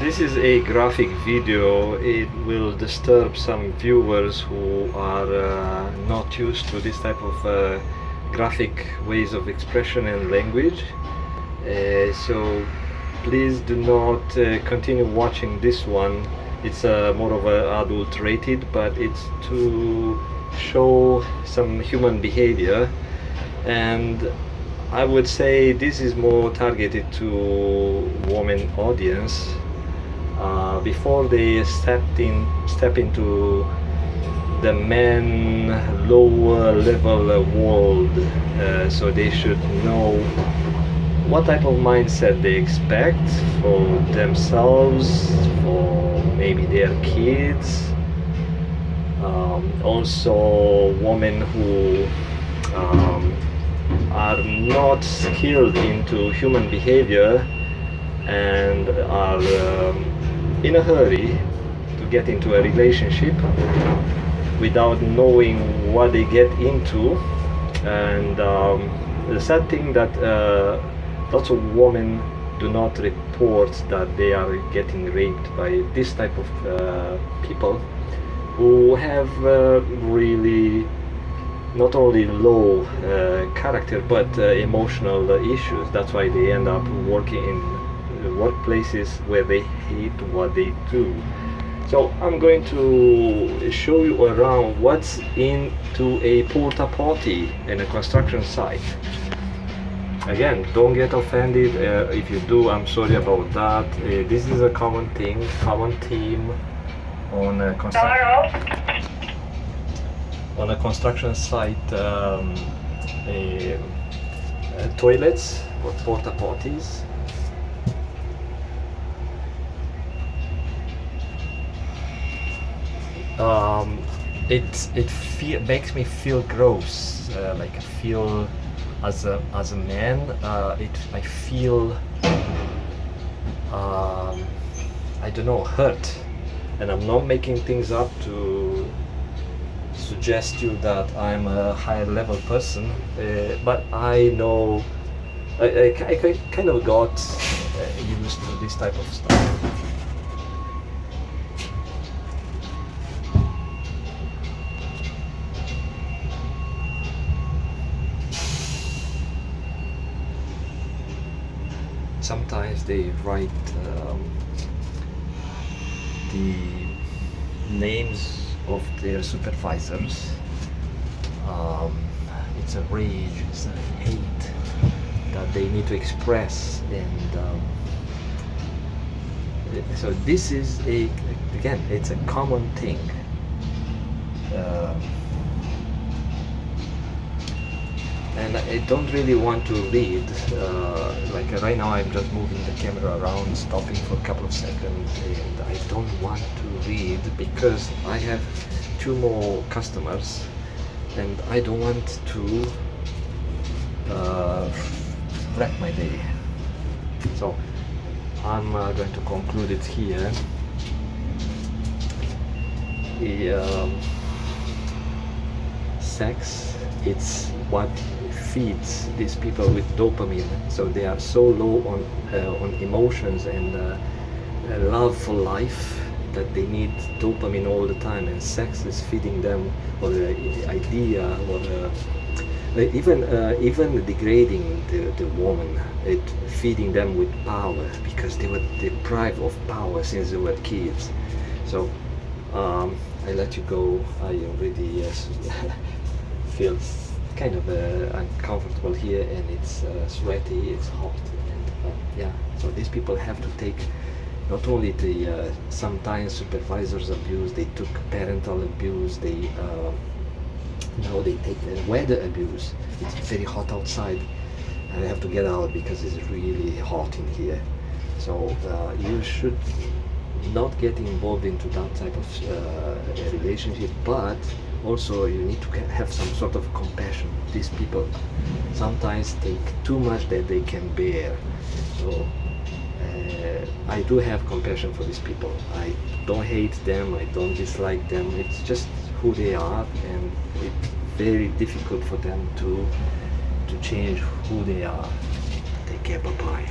This is a graphic video. It will disturb some viewers who are not used to this type of graphic ways of expression and language. So please do not continue watching this one. It's more of an adult rated, but it's to show some human behavior, and I would say this is more targeted to women audience. Before they step into the men lower level world, so they should know what type of mindset they expect for themselves, for maybe their kids. Also women who are not skilled into human behavior and are in a hurry to get into a relationship without knowing what they get into. And the sad thing that lots of women do not report that they are getting raped by this type of people who have really not only low character but emotional issues. That's why they end up working in workplaces where they hate what they do. So I'm going to show you around what's into a porta potty in a construction site. Again, don't get offended. If you do, I'm sorry about that. This is a common thing, common theme on a construction site. Toilets or porta potties. It makes me feel gross. Like I feel as a man, I feel I don't know, hurt. And I'm not making things up to suggest you that I'm a higher level person, but I know I kind of got used to this type of stuff. Sometimes they write the names of their supervisors. It's a rage, it's a hate that they need to express, and so this is again, it's a common thing. And I don't really want to read, like right now I'm just moving the camera around, stopping for a couple of seconds, and I don't want to read because I have 2 more customers and I don't want to wreck my day. So I'm going to conclude it here. Sex, it's what feeds these people with dopamine, so they are so low on emotions and love for life that they need dopamine all the time, and sex is feeding them, or the idea, or even degrading the woman, it feeding them with power because they were deprived of power since they were kids. So I let you go. I already feel kind of uncomfortable here, and it's sweaty, it's hot, and yeah, so these people have to take not only the sometimes supervisors abuse, they took parental abuse, they now they take the weather abuse. It's very hot outside and I have to get out because it's really hot in here. So you should not get involved into that type of relationship, but also you need to have some sort of compassion. These people sometimes take too much that they can bear. So I do have compassion for these people. I don't hate them, I don't dislike them. It's just who they are, and it's very difficult for them to change who they are. Take care, bye-bye.